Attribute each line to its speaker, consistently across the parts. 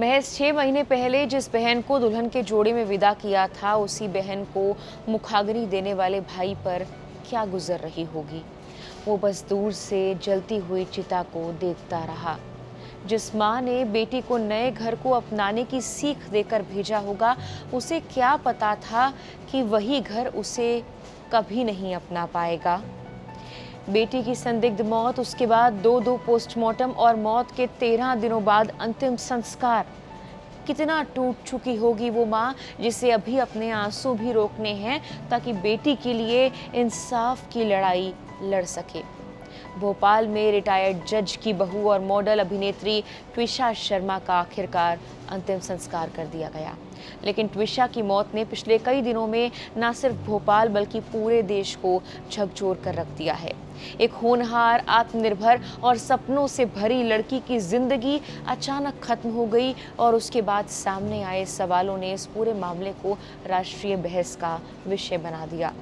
Speaker 1: महज 6 महीने पहले जिस बहन को दुल्हन के जोड़े में विदा किया था, उसी बहन को मुखाग्नि देने वाले भाई पर क्या गुजर रही होगी। वो बस दूर से जलती हुई चिता को देखता रहा। जिस माँ ने बेटी को नए घर को अपनाने की सीख देकर भेजा होगा, उसे क्या पता था कि वही घर उसे कभी नहीं अपना पाएगा। बेटी की संदिग्ध मौत, उसके बाद दो पोस्टमार्टम और मौत के 13 दिनों बाद अंतिम संस्कार। कितना टूट चुकी होगी वो माँ, जिसे अभी अपने आंसू भी रोकने हैं ताकि बेटी के लिए इंसाफ की लड़ाई लड़ सके। भोपाल में रिटायर्ड जज की बहू और मॉडल अभिनेत्री ट्विशा शर्मा का आखिरकार अंतिम संस्कार कर दिया गया। लेकिन ट्विशा की मौत ने पिछले कई दिनों में न सिर्फ भोपाल बल्कि पूरे देश को झकझोर कर रख दिया है। एक होनहार, आत्मनिर्भर और सपनों से भरी लड़की की जिंदगी अचानक खत्म हो गई और उसके बाद सामने आए सवालों ने इस पूरे मामले को राष्ट्रीय बहस का विषय बना दिया।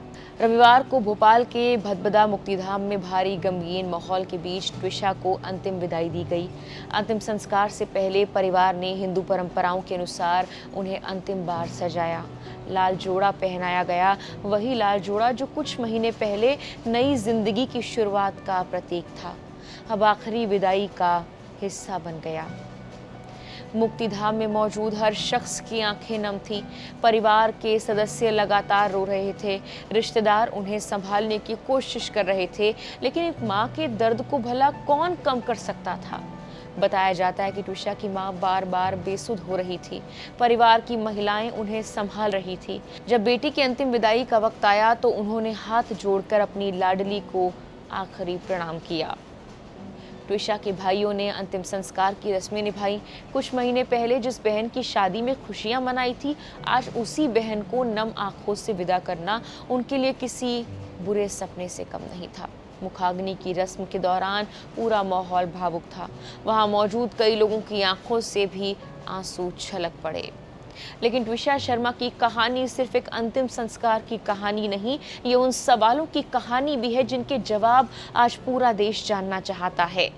Speaker 1: रविवार को भोपाल के भदभदा मुक्तिधाम में भारी गमगीन माहौल के बीच ट्विशा को अंतिम विदाई दी गई। अंतिम संस्कार से पहले परिवार ने हिंदू परंपराओं के अनुसार उन्हें अंतिम बार सजाया। लाल जोड़ा पहनाया गया, वही लाल जोड़ा जो कुछ महीने पहले नई जिंदगी की शुरुआत का प्रतीक था, अब आखिरी विदाई का हिस्सा बन गया। मुक्तिधाम में मौजूद हर शख्स की आंखें नम थी। परिवार के सदस्य लगातार रो रहे थे, रिश्तेदार उन्हें संभालने की कोशिश कर रहे थे, लेकिन एक माँ के दर्द को भला कौन कम कर सकता था। बताया जाता है कि ट्विशा की मां बार बार बेसुध हो रही थी। परिवार की महिलाएं उन्हें संभाल रही थी। जब बेटी की अंतिम विदाई का वक्त आया तो उन्होंने हाथ जोड़कर अपनी लाडली को आखिरी प्रणाम किया। ट्विशा के भाइयों ने अंतिम संस्कार की रस्में निभाई। कुछ महीने पहले जिस बहन की शादी में खुशियां मनाई थी, आज उसी बहन को नम आंखों से विदा करना उनके लिए किसी बुरे सपने से कम नहीं था। मुखाग्नि की रस्म के दौरान पूरा माहौल भावुक था। वहां मौजूद कई लोगों की आंखों से भी आंसू छलक पड़े। लेकिन ट्विशा शर्मा की कहानी सिर्फ एक अंतिम संस्कार की कहानी नहीं, ये उन सवालों की कहानी भी है जिनके जवाब आज पूरा देश जानना चाहता है।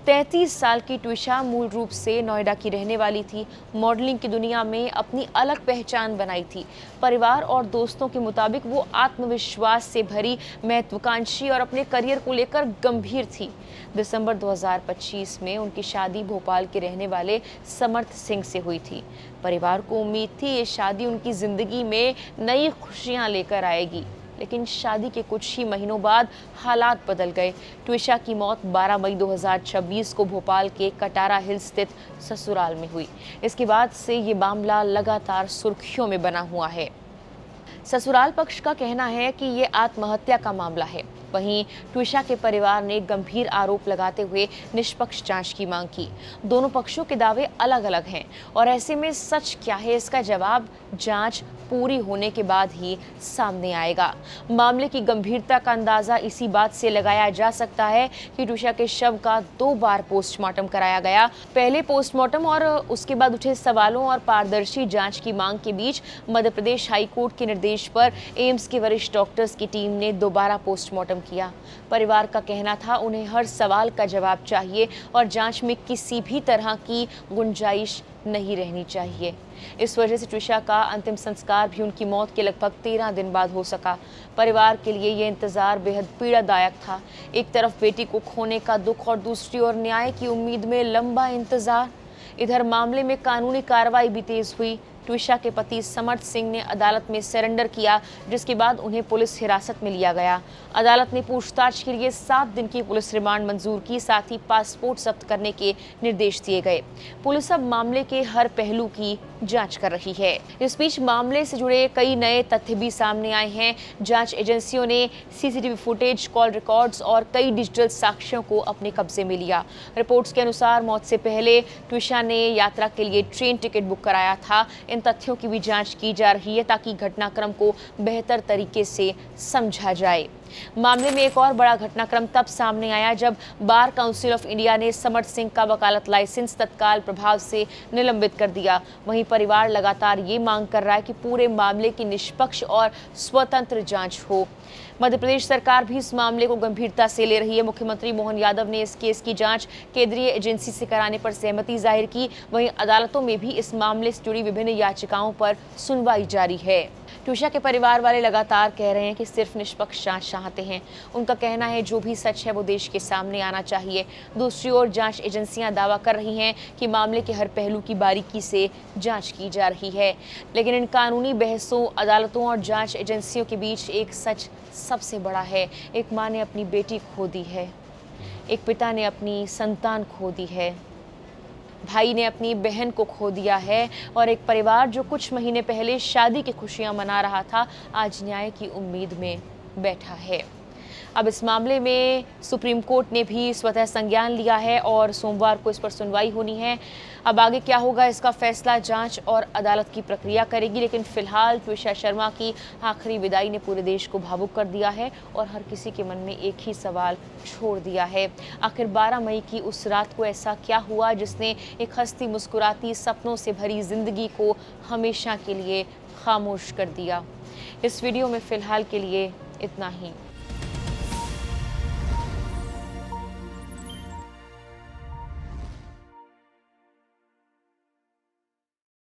Speaker 1: 33 साल की ट्विशा मूल रूप से नोएडा की रहने वाली थी। मॉडलिंग की दुनिया में अपनी अलग पहचान बनाई थी। परिवार और दोस्तों के मुताबिक वो आत्मविश्वास से भरी, महत्वाकांक्षी और अपने करियर को लेकर गंभीर थी। दिसंबर 2025 में उनकी शादी भोपाल के रहने वाले समर्थ सिंह से हुई थी। परिवार को उम्मीद थी ये शादी उनकी जिंदगी में नई खुशियां लेकर आएगी, लेकिन शादी के कुछ ही महीनों बाद हालात बदल गए। ट्विशा की मौत 12 मई 2026 को भोपाल के कटारा हिल स्थित ससुराल में हुई। इसके बाद से ये मामला लगातार सुर्खियों में बना हुआ है। ससुराल पक्ष का कहना है कि ये आत्महत्या का मामला है। वहीं ट्विशा के परिवार ने गंभीर आरोप लगाते हुए निष्पक्ष जांच की मांग की। दोनों पक्षों के दावे अलग अलग हैं और ऐसे में सच क्या है, इसका जवाब जांच पूरी होने के बाद ही सामने आएगा। मामले की गंभीरता का अंदाजा इसी बात से लगाया जा सकता है कि ट्विशा के शव का 2 बार पोस्टमार्टम कराया गया। पहले पोस्टमार्टम और उसके बाद उठे सवालों और पारदर्शी जांच की मांग के बीच मध्य प्रदेश हाईकोर्ट के निर्देश पर एम्स के वरिष्ठ डॉक्टर्स की टीम ने दोबारा पोस्टमार्टम किया। परिवार का कहना था उन्हें हर सवाल का जवाब चाहिए और जांच में किसी भी तरह की गुंजाइश नहीं रहनी चाहिए। इस वजह से ट्विशा का अंतिम संस्कार भी उनकी मौत के लगभग 13 दिन बाद हो सका। परिवार के लिए यह इंतजार बेहद पीड़ादायक था। एक तरफ बेटी को खोने का दुख और दूसरी ओर न्याय की उम्मीद में लंबा इंतजार। इधर मामले में कानूनी कार्रवाई भी तेज हुई। ट्विशा के पति समर्थ सिंह ने अदालत में सरेंडर किया, जिसके बाद उन्हें पुलिस हिरासत में लिया गया। अदालत ने पूछताछ के लिए 7 दिन की पुलिस रिमांड मंजूर की, साथ ही पासपोर्ट जब्त करने के निर्देश दिए गए। पुलिस अब मामले के हर पहलू की जांच कर रही है। इस बीच मामले से जुड़े कई नए तथ्य भी सामने आए हैं। जांच एजेंसियों ने सीसीटीवी फुटेज, कॉल रिकॉर्ड्स और कई डिजिटल साक्ष्यों को अपने कब्जे में लिया। रिपोर्ट्स के अनुसार मौत से पहले ट्विशा ने यात्रा के लिए ट्रेन टिकट बुक कराया था। इन तथ्यों की भी जांच की जा रही है ताकि घटनाक्रम को बेहतर तरीके से समझा जाए। मामले में एक और बड़ा घटनाक्रम तब सामने आया जब बार काउंसिल ऑफ इंडिया ने समर्थ सिंह का वकालत लाइसेंस तत्काल प्रभाव से निलंबित कर दिया। वहीं परिवार लगातार ये मांग कर रहा है कि पूरे मामले की निष्पक्ष और स्वतंत्र जांच हो। मध्य प्रदेश सरकार भी इस मामले को गंभीरता से ले रही है। मुख्यमंत्री मोहन यादव ने इस केस की जांच केंद्रीय एजेंसी से कराने पर सहमति जाहिर की। वहीं अदालतों में भी इस मामले से जुड़ी विभिन्न याचिकाओं पर सुनवाई जारी है। ट्यूशा के परिवार वाले लगातार कह रहे हैं कि सिर्फ निष्पक्ष जांच चाहते हैं। उनका कहना है जो भी सच है वो देश के सामने आना चाहिए। दूसरी ओर जांच एजेंसियां दावा कर रही हैं कि मामले के हर पहलू की बारीकी से जांच की जा रही है। लेकिन इन कानूनी बहसों, अदालतों और जांच एजेंसियों के बीच एक सच सबसे बड़ा है। एक माँ ने अपनी बेटी खो दी है, एक पिता ने अपनी संतान खो दी है, भाई ने अपनी बहन को खो दिया है और एक परिवार जो कुछ महीने पहले शादी की खुशियां मना रहा था आज न्याय की उम्मीद में बैठा है। अब इस मामले में सुप्रीम कोर्ट ने भी स्वतः संज्ञान लिया है और सोमवार को इस पर सुनवाई होनी है। अब आगे क्या होगा इसका फैसला जांच और अदालत की प्रक्रिया करेगी, लेकिन फिलहाल ट्यूशा शर्मा की आखिरी विदाई ने पूरे देश को भावुक कर दिया है और हर किसी के मन में एक ही सवाल छोड़ दिया है। आखिर 12 मई की उस रात को ऐसा क्या हुआ जिसने एक हंसती मुस्कुराती सपनों से भरी जिंदगी को हमेशा के लिए खामोश कर दिया। इस वीडियो में फिलहाल के लिए इतना ही।